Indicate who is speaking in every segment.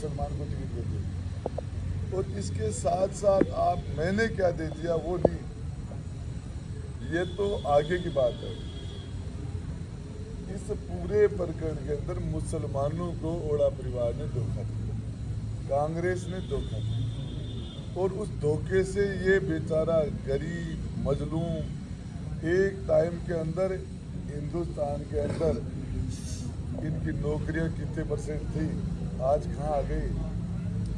Speaker 1: मुसलमान को टिकट देते। और इसके साथ साथ आप मैंने क्या दे दिया वो नहीं, ये तो आगे की बात है। इस पूरे प्रकरण के अंदर मुसलमानों को ओड़ा परिवार ने धोखा दिया, कांग्रेस ने धोखा दिया, और उस धोखे से ये बेचारा गरीब मजलूम एक टाइम के अंदर हिंदुस्तान के अंदर इनकी नौकरियां कितने परसेंट थी, आज कहाँ आ गई।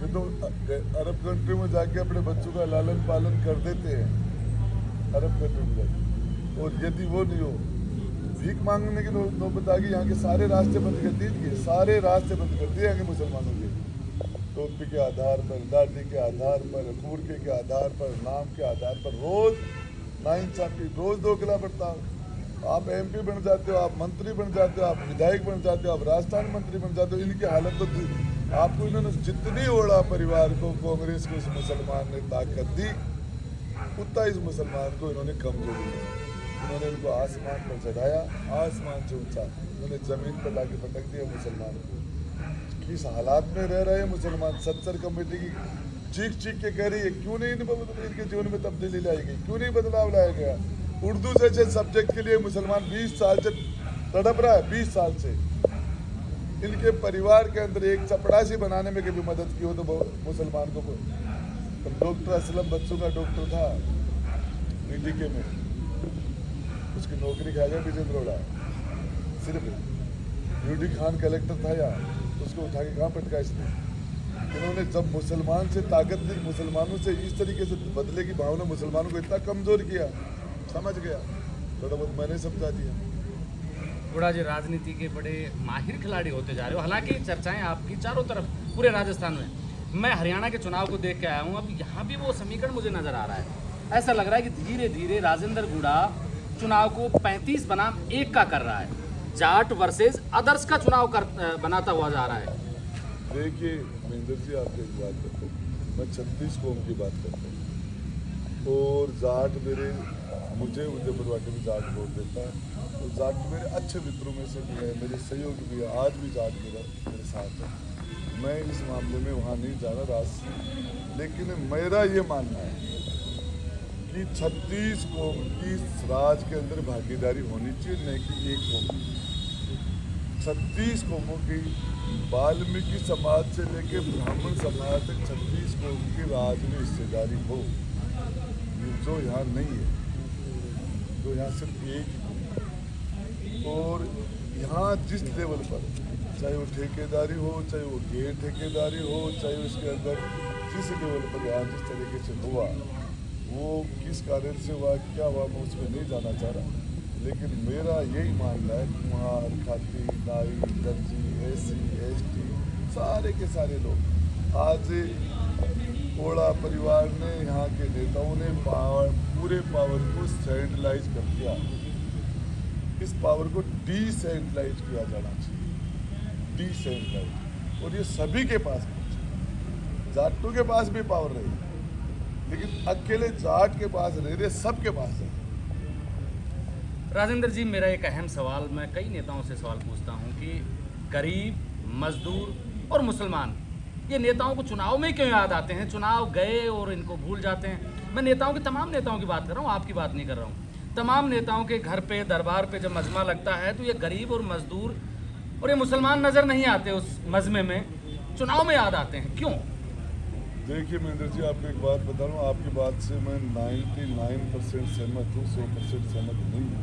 Speaker 1: ये तो अरब कंट्री में जाके अपने बच्चों का लालन पालन कर देते हैं, अरब कंट्री में जाके। और यदि वो नहीं हो, भीख मांगने की नौबत आ गई। यहाँ के सारे रास्ते बंद कर दिए, सारे रास्ते बंद कर दिए यहाँ के मुसलमानों के, टोपी के आधार पर, दाढ़ी के आधार पर, बूढ़े के आधार पर, नाम के आधार पर रोज नाइंसाफी, रोज धोखला पड़ता है। आप एमपी बन जाते हो, आप मंत्री बन जाते हो, आप विधायक बन जाते हो, आप राजस्थान मंत्री बन जाते हो। इनकी हालत तो आपको इन्होंने जितनी ओढ़ा परिवार को, कांग्रेस को इस मुसलमान ने ताकत दी, उतना इस मुसलमान को इन्होंने कमजोरी दी। इन्होंने इनको आसमान पर चढ़ाया, आसमान से ऊंचा इन्होंने जमीन पर लाके पटक दिया मुसलमान को। किस हालात में रह रहे हैं मुसलमान। 70 कमेटी की चीख चीख के कह रही है क्यों नहीं इनके जीवन में तब्दीली लाई गई, क्यों नहीं बदलाव लाया गया। उर्दू जैसे सब्जेक्ट के लिए मुसलमान 20 साल से तड़प रहा है, 20 साल से। इनके परिवार के अंदर एक चपड़ासी बनाने में कभी मदद की हो तो मुसलमान को। डॉक्टर असलम बच्चों का डॉक्टर था नीतिके में, उसकी नौकरी खा गया विजेंद्र ओड़ा। सिर्फ यूडी खान कलेक्टर था यहाँ, उसको उठा के कहाँ पटका इसने। इन्होंने जब मुसलमान से ताकत दी, मुसलमानों से इस तरीके से बदले की भावना, मुसलमानों को इतना कमजोर किया, समझ गया, थोड़ा बहुत मैंने समझा दिया।
Speaker 2: ओड़ा जी राजनीति के बड़े माहिर खिलाड़ी होते जा रहे हो, हालांकि चर्चाएं आपकी चारों तरफ पूरे राजस्थान में। मैं हरियाणा के चुनाव को देख के आया हूँ, अब यहाँ भी वो समीकरण मुझे नजर आ रहा है। ऐसा लग रहा है कि धीरे धीरे राजेंद्र गुड़ा चुनाव को 35 बनाम 1 का कर रहा है, जाट वर्सेज अदर्स का चुनाव बनाता हुआ जा रहा है।
Speaker 1: देखिए महेंद्र जी, आपको एक बात करता हूँ, मैं 36 कौम की बात करता हूँ, और जाट मुझे उदयपुरवाटी में जाट वोट देता है, और जाट मेरे अच्छे मित्रों में से भी है, मेरे सहयोगी भी है, आज भी जाट मेरे साथ है। मैं इस मामले में वहाँ नहीं जाना लेकिन मेरा ये मानना है कि 36 कौम की राज के अंदर भागीदारी होनी चाहिए, नहीं कि एक कौम। 36 कौमों की, वाल्मीकि समाज से लेके ब्राह्मण समाज तक 36 कौम की राज में हिस्सेदारी हो, जो यहाँ नहीं है, जो यहाँ सिर्फ एक ही। और यहाँ जिस लेवल पर, चाहे वो ठेकेदारी हो, चाहे वो गैर ठेकेदारी हो, चाहे उसके अंदर जिस लेवल पर यहाँ जिस तरीके से हुआ, वो किस कारण से हुआ, क्या हुआ, मैं उसमें नहीं जाना चाह रहा। लेकिन मेरा यही मानना है कि कुम्हार, खाती, नाई, दर्जी, SC, ST, सारे के सारे लोग, आज ओड़ा परिवार ने, यहाँ के नेताओं ने पूरे पावर को सेंट्रलाइज कर दिया। इस पावर को डिसेंट्रलाइज किया जाना चाहिए, डिसेंट्रलाइज। और ये सभी के पास पहुंचे, जाटों के पास भी पावर रही, लेकिन अकेले जाट के पास नहीं रहे, सबके पास है।
Speaker 2: राजेंद्र जी, मेरा एक अहम सवाल, मैं कई नेताओं से सवाल पूछता हूं कि गरीब, मजदूर और मुसलमान, ये नेताओं को चुनाव में क्यों याद आते हैं? चुनाव गए और इनको भूल जाते हैं। मैं नेताओं की, तमाम नेताओं की बात कर रहा हूँ, आपकी बात नहीं कर रहा हूँ। तमाम नेताओं के घर पे, दरबार पे जब मजमा लगता है तो ये गरीब और मजदूर और ये मुसलमान नज़र नहीं आते उस मजमे में, चुनाव में याद आते हैं, क्यों?
Speaker 1: देखिए महेंद्र जी, आपको एक बात बता रहा हूँ, आपकी बात से मैं 99% सहमत हूँ, 100% सहमत नहीं हूँ।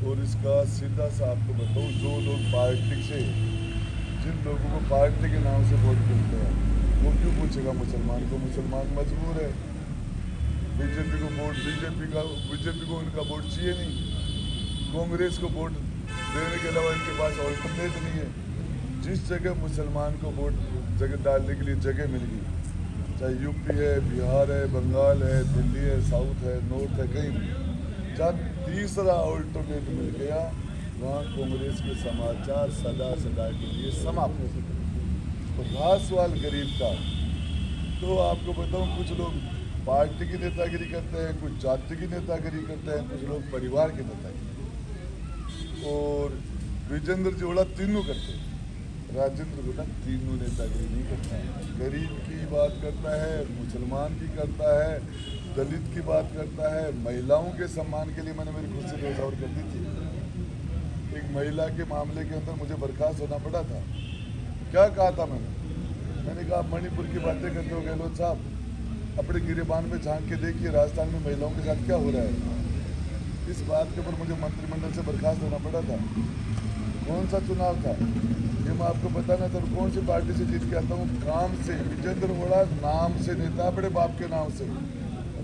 Speaker 1: और इसका सीधा सा आपको बताऊँ, जो लोग पार्टी से, जिन लोगों को पार्टी के नाम से वोट मिलते हैं, वो क्यों पूछेगा मुसलमान को? मुसलमान मजबूर है, बीजेपी को वोट, बीजेपी को उनका वोट चाहिए नहीं, कांग्रेस को वोट देने के अलावा इनके पास ऑल्टरनेट नहीं है। जिस जगह मुसलमान को वोट जगह डालने के लिए जगह मिल गई, चाहे यूपी है, बिहार है, बंगाल है, दिल्ली है, साउथ है, नॉर्थ है, कहीं भी, जहाँ तीसरा ऑल्टरनेट मिल गया, वहाँ कांग्रेस के समाचार सदा सदा के लिए समाप्त हो सकते। और रहा सवाल गरीब का, तो आपको बताऊँ, कुछ लोग पार्टी की नेतागिरी करते हैं, कुछ जाति की नेतागिरी करते हैं, कुछ लोग परिवार की नेतागिरी, और विजेंद्र जी ओड़ा तीनों करते हैं। राजेंद्र गुड्डा तीनों नेतागिरी नहीं करता है। गरीब की बात करता है, मुसलमान की करता है, दलित की बात करता है, महिलाओं के सम्मान के लिए मैंने मेरी खुद से न्यौछावर कर दी थी। एक महिला के मामले के अंदर मुझे बर्खास्त होना पड़ा था। क्या कहा था मैंने कहा आप मणिपुर की बातें करते हो गहलोत साहब, अपने गिरेबान में झांक के देखिए राजस्थान में महिलाओं के साथ क्या हो रहा है। इस बात के ऊपर मुझे मंत्रिमंडल से बर्खास्त होना पड़ा था। कौन सा चुनाव था ये मैं आपको बताना चाहूँ। कौन सी पार्टी से जीत के आता हूँ? काम से। विजेंद्र होड़ा नाम से नेता है, बड़े बाप के नाम से।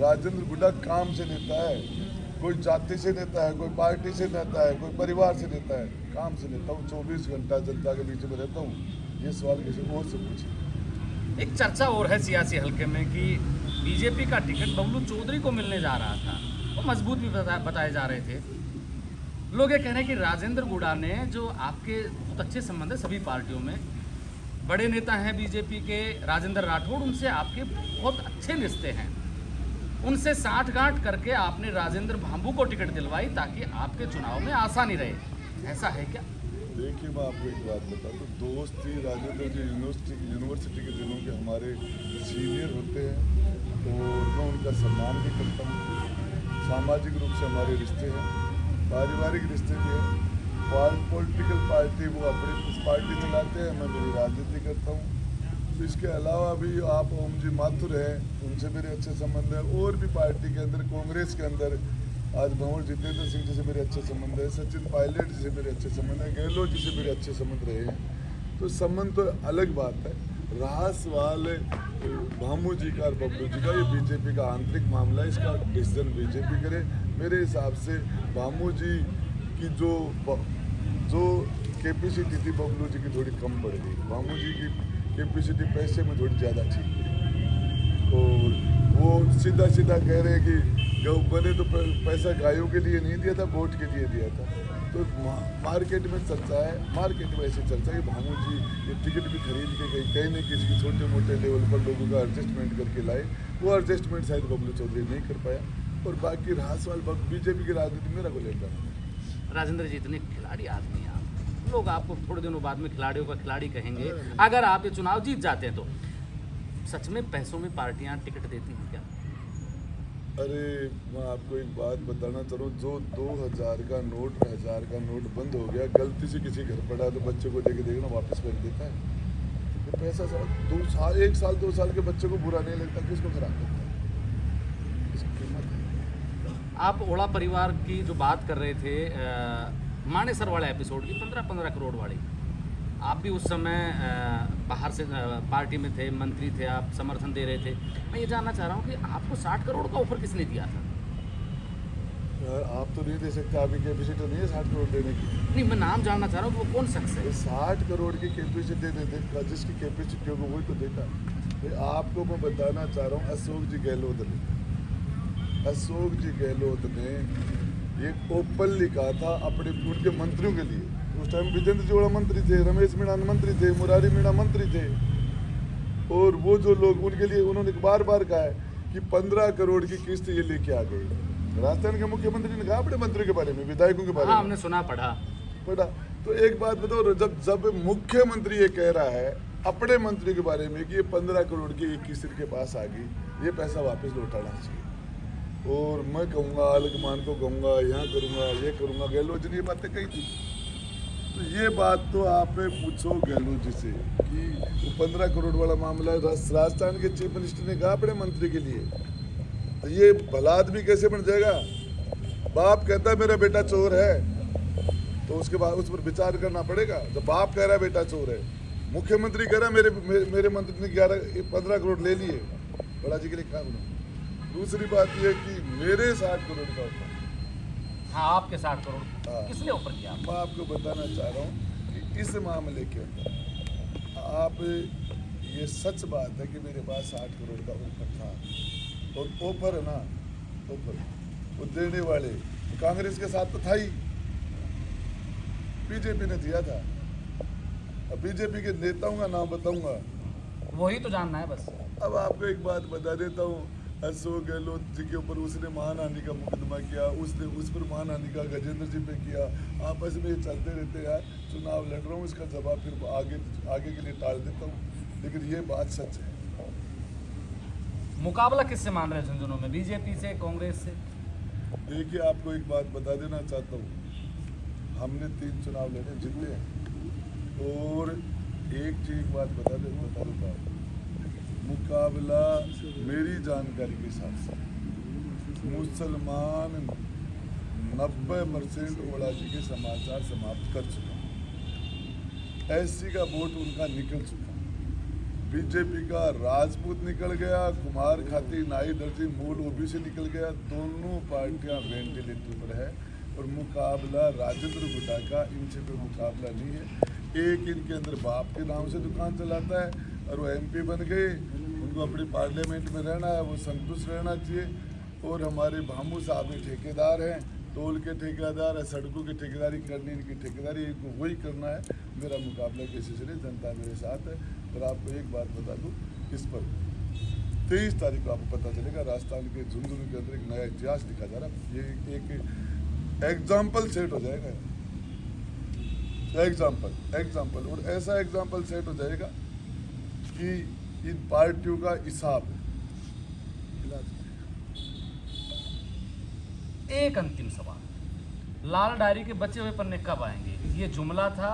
Speaker 1: राजेंद्र गुड्डा काम से नेता है। कोई जाति से नेता है, कोई पार्टी से नेता है, कोई परिवार से नेता है, काम से नेता हूँ। 24 घंटा जनता के बीच में रहता हूँ। ये सवाल किसी और से पूछिए।
Speaker 2: एक चर्चा और है सियासी हल्के में कि बीजेपी का टिकट बबलू चौधरी को मिलने जा रहा था, वो मजबूत भी बताए जा रहे थे। लोग ये कह रहे हैं कि राजेंद्र गुड्डा ने, जो आपके बहुत अच्छे संबंध है सभी पार्टियों में, बड़े नेता हैं बीजेपी के राजेंद्र राठौड़, उनसे आपके बहुत अच्छे रिश्ते हैं, उनसे साठगांठ करके आपने राजेंद्र भांबू को टिकट दिलवाई ताकि आपके चुनाव में आसानी रहे। ऐसा है क्या?
Speaker 1: देखिए मैं आपको एक बात बताऊँ तो दोस्त ही राजेंद्र जी यूनिवर्सिटी के दिनों के हमारे सीनियर होते हैं और मैं उनका सम्मान भी करता हूँ। सामाजिक रूप से हमारे रिश्ते हैं, पारिवारिक रिश्ते भी हैं। पॉलिटिकल पार्टी वो अपनी पार्टी चलाते हैं, मैं मेरी राजनीति करता हूँ। तो इसके अलावा भी आप ओम जी माथुर हैं, उनसे मेरे अच्छे संबंध हैं। और भी पार्टी के अंदर, कांग्रेस के अंदर आज भंवर जितेंद्र सिंह जी से मेरे अच्छे संबंध है, सचिन पायलट जी से मेरे अच्छे संबंध है, गहलोत जी से मेरे अच्छे संबंध रहे हैं। तो संबंध तो अलग बात है। रहा सवाल भामू जी का और बबलू जी का, ये बीजेपी का आंतरिक मामला है, इसका डिसीजन बीजेपी करे। मेरे हिसाब से भामू जी की जो कैपेसिटी थी बबलू जी की थोड़ी कम पड़ गई। भामू जी की कैपेसिटी पैसे में थोड़ी ज़्यादा ठीक है और वो सीधा सीधा कह रहे हैं कि गौ बने तो पैसा गायों के लिए नहीं दिया था, वोट के लिए दिया था। तो मार्केट में चर्चा है, मार्केट में ऐसी चर्चा है कि भामू जी ये टिकट भी खरीद के कहीं न किसी छोटे मोटे लेवल पर लोगों का एडजस्टमेंट करके लाए। वो एडजस्टमेंट शायद बबलू चौधरी नहीं कर पाया। और बाकी रहा सवाल बीजेपी की राजनीति मेरा को लेकर।
Speaker 2: राजेंद्र जी इतने खिलाड़ी आदमी हैं आप, लोग आपको थोड़े दिनों बाद में खिलाड़ियों का खिलाड़ी कहेंगे अगर आप ये चुनाव जीत जाते हैं तो। सच में पैसों में पार्टियां टिकट देती हैं क्या?
Speaker 1: अरे मैं आपको एक बात बताना चाह रहा हूँ, जो 2000 का नोट 1000 का नोट बंद हो गया, गलती से किसी घर पड़ा तो बच्चे को देके देखना वापस फेंक देता है। ये पैसा साल 1 साल 2 साल के बच्चे को बुरा नहीं लगता, किसको खराब करता है? इसकी कीमत है।
Speaker 2: आप ओड़ा परिवार की जो बात कर रहे थे मानेसर वाले एपिसोड की 15-15 करोड़ वाली, आप भी उस समय बाहर से पार्टी में थे, मंत्री थे, आप समर्थन दे रहे थे। मैं ये जानना चाह रहा हूँ कि आपको 60 करोड़ का ऑफर किसने दिया था?
Speaker 1: यार आप तो नहीं दे सकते, आपकी कैपेसिटी नहीं है 60 करोड़ देने की।
Speaker 2: नहीं, मैं नाम जानना चाह रहा हूँ कि वो कौन शख्स है?
Speaker 1: 60 करोड़ की कैपेसिटी दे, जिसकी कैपेसिटी होगी वही तो देता। आपको मैं बताना चाह रहा हूँ, अशोक जी गहलोत ने एक ओपन लिखा था अपने उनके मंत्रियों के लिए। उस टाइम विजेंद्र जोड़ा मंत्री थे, रमेश मीणा मंत्री थे, मुरारी मीणा मंत्री थे। और वो जो लोग उनके लिए उन्होंने बार बार कहा है कि 15 करोड़ की किस्त ये लेके आ गई। राजस्थान के मुख्यमंत्री ने कहा अपने मंत्रियों के बारे में, विधायकों के बारे में।
Speaker 2: हमने सुना, पढ़ा।
Speaker 1: तो एक बात बताओ, जब मुख्यमंत्री ये कह रहा है अपने मंत्री के बारे में कि ये 15 करोड़ की एक किस्त के पास आ गई, ये पैसा वापस लौटाना चाहिए। और मैं कहूँगा, आलकमान को कहूँगा, यहाँ करूँगा, ये करूँगा। गहलोत जी ने ये बातें कही थी। तो ये बात तो आप पूछो गहलोत जी से कि वो 15 करोड़ वाला मामला राजस्थान के चीफ मिनिस्टर ने कहा अपने मंत्री के लिए। तो ये भला आदमी कैसे बन जाएगा? बाप कहता है मेरा बेटा चोर है, तो उसके बाद उस पर विचार करना पड़ेगा। जब बाप कह रहा है बेटा चोर है, मुख्यमंत्री कह रहा है मेरे मंत्री ने 15 करोड़ ले लिए, बड़ा जी के लिए क्या बना। दूसरी बात यह कि मेरे 60 करोड़ का ऑफर,
Speaker 2: हाँ आपके 60 करोड़ किसने ऑफर किया?
Speaker 1: मैं आपको बताना चाह रहा हूँ कि इस मामले के अंदर आप ये सच बात है कि मेरे पास 60 करोड़ का ऑफर था। और ऑफर है ना, ऑफर वो देने वाले कांग्रेस के साथ तो था ही, बीजेपी ने दिया था। अब बीजेपी के नेताओं का नाम बताऊंगा,
Speaker 2: वही तो जानना है बस।
Speaker 1: अब आपको एक बात बता देता हूँ, अशोक गहलोत जी के ऊपर उसने मानहानि का मुकदमा किया, उसने उस पर मानहानि का गजेंद्र जी पे किया। आपस में ये चलते रहते हैं यार। चुनाव लड़ रहा हूँ, इसका जवाब फिर आगे के लिए टाल देता हूँ, लेकिन ये बात सच है।
Speaker 2: मुकाबला किससे मान रहे हैं इन दिनों में, बीजेपी से, कांग्रेस से?
Speaker 1: देखिए, आपको एक बात बता देना चाहता हूँ, हमने 3 चुनाव लड़े, जीते हैं। और एक चीज बात बता देता हूँ, मुकाबला मेरी जानकारी के हिसाब से मुसलमान 90% ओला जी के समाचार समाप्त कर चुका। एससी का वोट उनका निकल चुका। बीजेपी का राजपूत निकल गया, कुमार खाती नाई दर्जी मूल ओबीसी निकल गया। दोनों पार्टियां वेंटिलेटर पर है और मुकाबला राजेंद्र गुड्डा का इनसे कोई मुकाबला नहीं है। एक इनके अंदर बाप के नाम से दुकान चलाता है और वो एमपी बन गए, उनको अपनी पार्लियामेंट में रहना है, वो संतुष्ट रहना चाहिए। और हमारे भामू साहब ही ठेकेदार हैं, टोल के ठेकेदार है, सड़कों की ठेकेदारी करनी, इनकी ठेकेदारी इनको वही करना है। मेरा मुकाबला किसी से नहीं, जनता मेरे साथ है। और आपको एक बात बता दूं, इस पर 23 तारीख को आपको पता चलेगा, राजस्थान के झुंझुनू के अंदर एक नया इतिहास लिखा जा रहा है। ये एक एग्जाम्पल सेट हो जाएगा, एग्जाम्पल और ऐसा एग्जाम्पल सेट हो जाएगा कि इन पार्टियों का हिसाब
Speaker 2: एक अंतिम सवाल, लाल डायरी के बचे हुए पन्ने कब आएंगे? ये जुमला था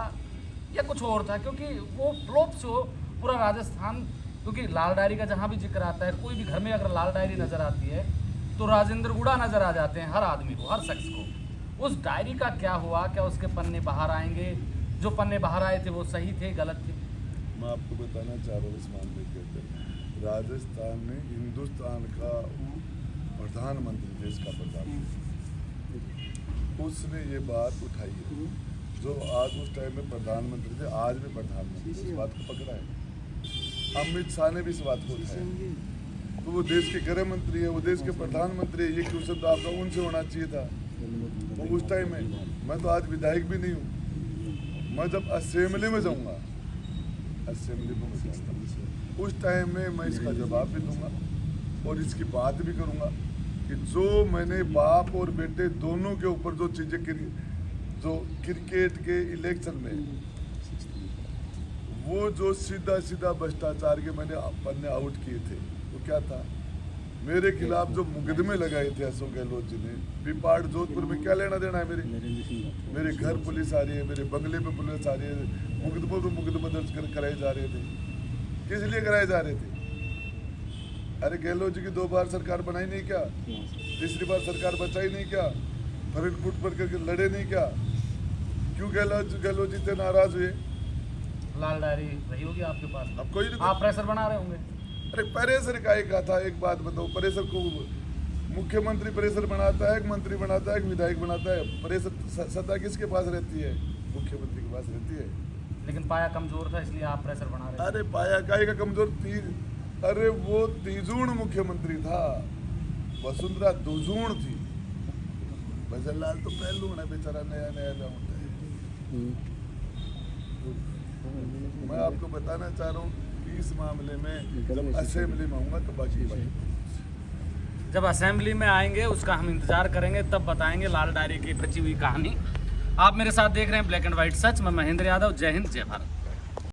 Speaker 2: या कुछ और था? क्योंकि वो फ्लॉप शो पूरा राजस्थान, क्योंकि लाल डायरी का जहाँ भी जिक्र आता है, कोई भी घर में अगर लाल डायरी नजर आती है तो राजेंद्र गुड़ा नजर आ जाते हैं, हर आदमी को, हर शख्स को। उस डायरी का क्या हुआ? क्या उसके पन्ने बाहर आएंगे? जो पन्ने बाहर आए थे वो सही थे, गलत थे?
Speaker 1: मैं आपको बताना चाह रहा हूँ, इस मामले के अंदर राजस्थान में हिंदुस्तान का प्रधानमंत्री, देश का प्रधानमंत्री, उसने ये बात उठाई है। जो आज उस टाइम में प्रधानमंत्री थे, आज भी प्रधानमंत्री, इस बात को पकड़ा है। अमित शाह ने भी इस बात को उठाया। तो वो देश के गृह मंत्री है, वो देश के प्रधानमंत्री है, ये क्वेश्चन तो आपका उनसे होना चाहिए था। वो उस टाइम में, मैं तो आज विधायक भी नहीं हूँ, मैं जब असेंबली में जाऊँगा, असेंबली में उस टाइम में मैं इसका जवाब भी दूंगा और इसकी बात भी करूंगा कि जो मैंने बाप और बेटे दोनों के ऊपर जो चीजें जो क्रिकेट के इलेक्शन में वो जो सीधा भ्रष्टाचार के मैंने पन्ने आउट किए थे, वो क्या था? मेरे खिलाफ जो मुकदमे लगाए थे अशोक गहलोत जी ने, बिपाड़ जोधपुर में क्या लेना देना है? मेरे घर पुलिस आ रही है, मेरे बंगले पे पुलिस आ रही है, मुकदमों पे मुकदमे दर्ज कराए जा रहे थे। किस लिए कराए जा रहे थे? अरे गहलोत जी की 2 बार सरकार बनाई नहीं क्या? तीसरी बार सरकार बचाई नहीं क्या? फ्रंट फुट पर करके लड़े नहीं क्या? क्यों गहलोत जी से नाराज हुए?
Speaker 2: लाल डायरी रही होगी आपके पास,
Speaker 1: अब कोई नहीं,
Speaker 2: आप प्रेशर बना रहे होंगे।
Speaker 1: अरे प्रेशर का एक था, एक बात बताओ, प्रेशर को मुख्यमंत्री प्रेशर बनाता है, एक मंत्री बनाता है, एक विधायक बनाता है। प्रेशर सत्ता किसके पास रहती है? मुख्यमंत्री के पास रहती है।
Speaker 2: लेकिन पाया कमजोर था, इसलिए आप प्रेशर बना रहे हैं।
Speaker 1: अरे पाया काहे का कमजोर थी? अरे वो तिजूण मुख्यमंत्री था, वसुंधरा दुजूण थी, भजनलाल तो पहलू है बेचारा, नया होता है। मैं आपको बताना चाह रहा हूँ कि इस मामले में जब असेंबली में आऊँगा तो बाकी
Speaker 2: जब असेंबली में आएंगे उसका हम इंतजार करेंगे, तब बताएंगे लाल डायरी की बची हुई कहानी। आप मेरे साथ देख रहे हैं ब्लैक एंड व्हाइट सच। मैं महेंद्र यादव, जय हिंद, जय भारत।